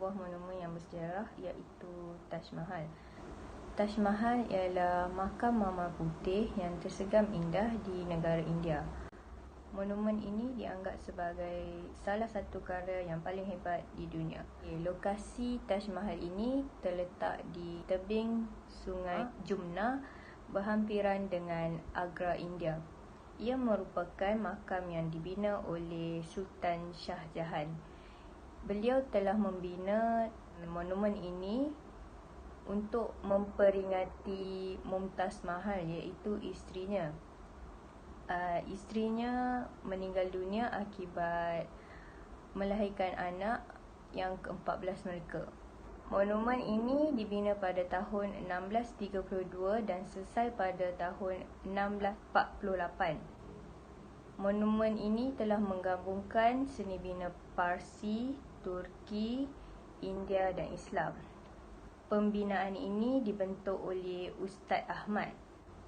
sebuah monumen yang bersejarah iaitu Taj Mahal. Taj Mahal ialah makam marmer putih yang tersegam indah di negara India. Monumen ini dianggap sebagai salah satu karya yang paling hebat di dunia. Lokasi Taj Mahal ini terletak di tebing sungai Jumna berhampiran dengan Agra, India. Ia merupakan makam yang dibina oleh Sultan Shah Jahan. Beliau telah membina monumen ini untuk memperingati Mumtaz Mahal, iaitu isterinya. Isterinya meninggal dunia akibat melahirkan anak yang ke-14 mereka. Monumen ini dibina pada tahun 1632 dan selesai pada tahun 1648. Monumen ini telah menggabungkan seni bina Parsi, Turki, India dan Islam. Pembinaan ini dibentuk oleh Ustaz Ahmad.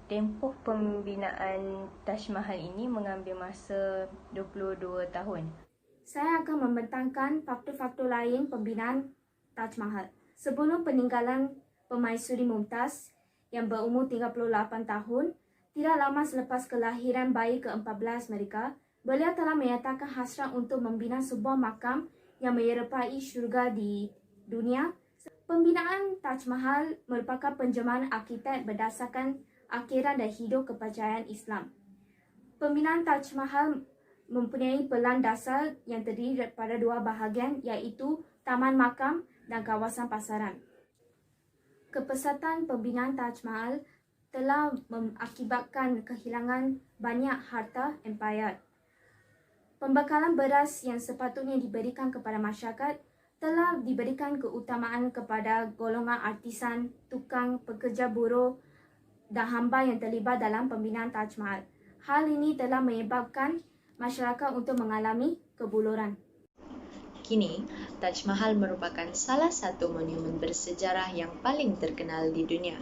Tempoh pembinaan Taj Mahal ini mengambil masa 22 tahun. Saya akan membentangkan faktor-faktor lain pembinaan Taj Mahal. Sebelum peninggalan Permaisuri Mumtaz yang berumur 38 tahun, tidak lama selepas kelahiran bayi ke-14 mereka, beliau telah menyatakan hasrat untuk membina sebuah makam yang menyerupai syurga di dunia. Pembinaan Taj Mahal merupakan penjemahan arkitek berdasarkan akidah dan hidup kepercayaan Islam. Pembinaan Taj Mahal mempunyai pelan dasar yang terdiri daripada dua bahagian, iaitu taman makam dan kawasan pasaran. Kepesatan pembinaan Taj Mahal telah mengakibatkan kehilangan banyak harta empayar. Pembekalan beras yang sepatutnya diberikan kepada masyarakat telah diberikan keutamaan kepada golongan artisan, tukang, pekerja buruh dan hamba yang terlibat dalam pembinaan Taj Mahal. Hal ini telah menyebabkan masyarakat untuk mengalami kebuluran. Kini, Taj Mahal merupakan salah satu monumen bersejarah yang paling terkenal di dunia.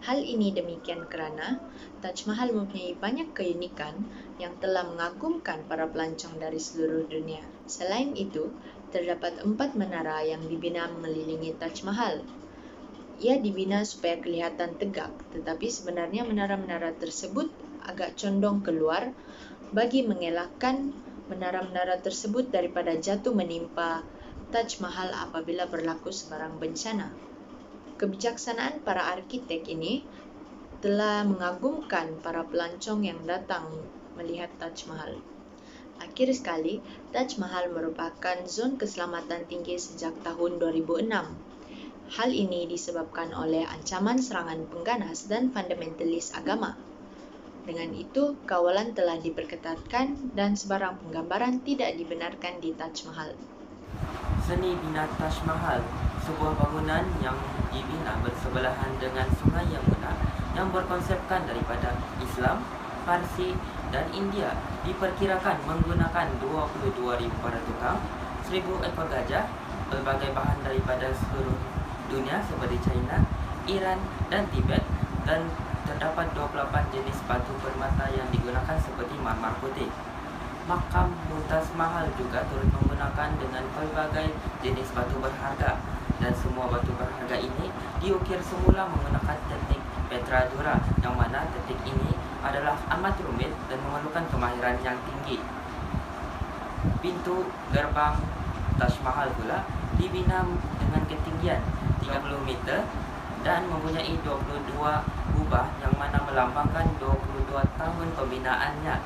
Hal ini demikian kerana Taj Mahal mempunyai banyak keunikan yang telah mengagumkan para pelancong dari seluruh dunia. Selain itu, terdapat 4 menara yang dibina mengelilingi Taj Mahal. Ia dibina supaya kelihatan tegak, tetapi sebenarnya menara-menara tersebut agak condong keluar bagi mengelakkan menara-menara tersebut daripada jatuh menimpa Taj Mahal apabila berlaku sebarang bencana. Kebijaksanaan para arkitek ini telah mengagumkan para pelancong yang datang melihat Taj Mahal. Akhir sekali, Taj Mahal merupakan zon keselamatan tinggi sejak tahun 2006. Hal ini disebabkan oleh ancaman serangan pengganas dan fundamentalis agama. Dengan itu, kawalan telah diperketatkan dan sebarang penggambaran tidak dibenarkan di Taj Mahal. Seni bina Taj Mahal, sebuah bangunan yang dibina bersebelahan dengan Sungai Yamuna yang berkonsepkan daripada Islam, Parsi dan India, diperkirakan menggunakan 22,000 para tukang, 1,000 ekor gajah, berbagai bahan daripada seluruh dunia seperti China, Iran dan Tibet, dan terdapat 28 jenis batu permata yang digunakan seperti marmer putih. Makam Mumtaz Mahal juga turut menggunakan dengan pelbagai jenis batu berharga, dan semua batu berharga ini diukir semula menggunakan teknik Petra Dura, yang mana teknik ini adalah amat rumit dan memerlukan kemahiran yang tinggi. Pintu gerbang Taj Mahal pula dibina dengan ketinggian 30 meter dan mempunyai 22 kubah yang mana melambangkan 22 tahun pembinaannya.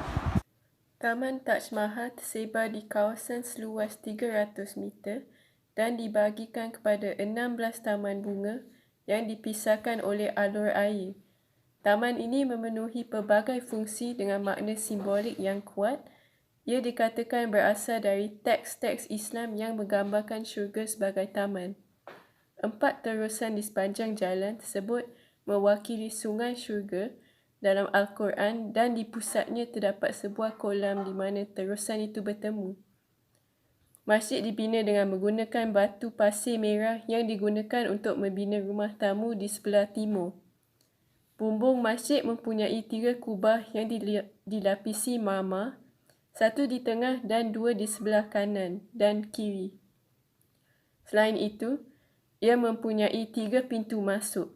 Taman Taj Mahal tersebar di kawasan seluas 300 meter dan dibahagikan kepada 16 taman bunga yang dipisahkan oleh alur air. Taman ini memenuhi pelbagai fungsi dengan makna simbolik yang kuat. Ia dikatakan berasal dari teks-teks Islam yang menggambarkan syurga sebagai taman. 4 terusan di sepanjang jalan tersebut mewakili sungai syurga dalam Al-Quran, dan di pusatnya terdapat sebuah kolam di mana terusan itu bertemu. Masjid dibina dengan menggunakan batu pasir merah yang digunakan untuk membina rumah tamu di sebelah timur. Bumbung masjid mempunyai 3 kubah yang dilapisi marmer, 1 di tengah dan 2 di sebelah kanan dan kiri. Selain itu, ia mempunyai 3 pintu masuk.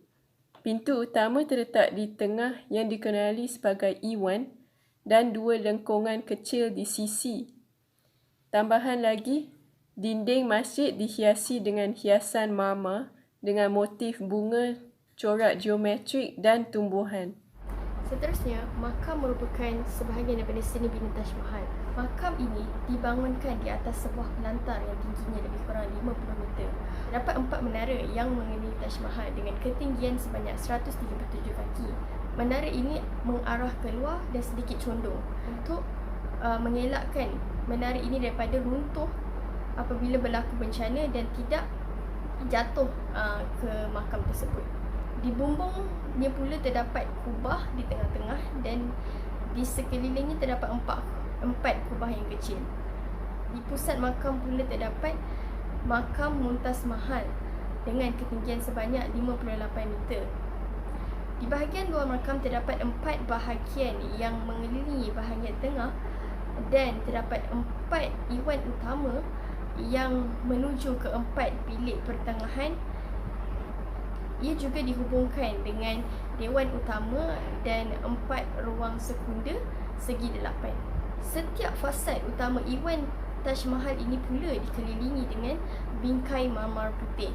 Pintu utama terletak di tengah yang dikenali sebagai Iwan dan 2 lengkungan kecil di sisi. Tambahan lagi, dinding masjid dihiasi dengan hiasan marmer dengan motif bunga, corak geometrik dan tumbuhan. Seterusnya, makam merupakan sebahagian daripada seni bina Taj Mahal. Makam ini dibangunkan di atas sebuah pelantar yang tingginya lebih kurang 50 meter. Terdapat 4 menara yang mengelilingi Taj Mahal dengan ketinggian sebanyak 137 kaki. Menara ini mengarah keluar dan sedikit condong untuk mengelakkan menara ini daripada runtuh apabila berlaku bencana dan tidak jatuh ke makam tersebut. Di bumbungnya pula terdapat kubah di tengah-tengah dan di sekelilingnya terdapat empat kubah yang kecil. Di pusat makam pula terdapat makam Mumtaz Mahal dengan ketinggian sebanyak 58 meter. Di bahagian luar makam terdapat 4 bahagian yang mengelilingi bahagian tengah dan terdapat 4 iwan utama yang menuju ke 4 bilik pertengahan. Ia juga dihubungkan dengan dewan utama dan 4 ruang sekunder segi 8. Setiap fasad utama Iwan Taj Mahal ini pula dikelilingi dengan bingkai marmer putih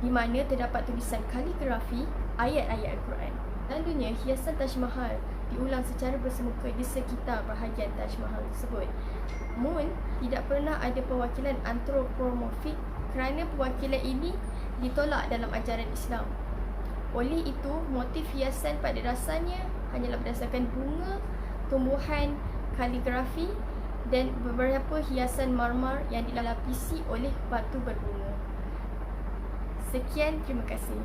di mana terdapat tulisan kaligrafi ayat-ayat Al-Quran. Selalunya, hiasan Taj Mahal diulang secara bersemuka di sekitar bahagian Taj Mahal tersebut. Namun, tidak pernah ada perwakilan antropomorfik kerana perwakilan ini ditolak dalam ajaran Islam. Oleh itu, motif hiasan pada dasarnya hanyalah berdasarkan bunga, tumbuhan, kaligrafi dan beberapa hiasan marmer yang dilapisi oleh batu berbunga. Sekian, terima kasih.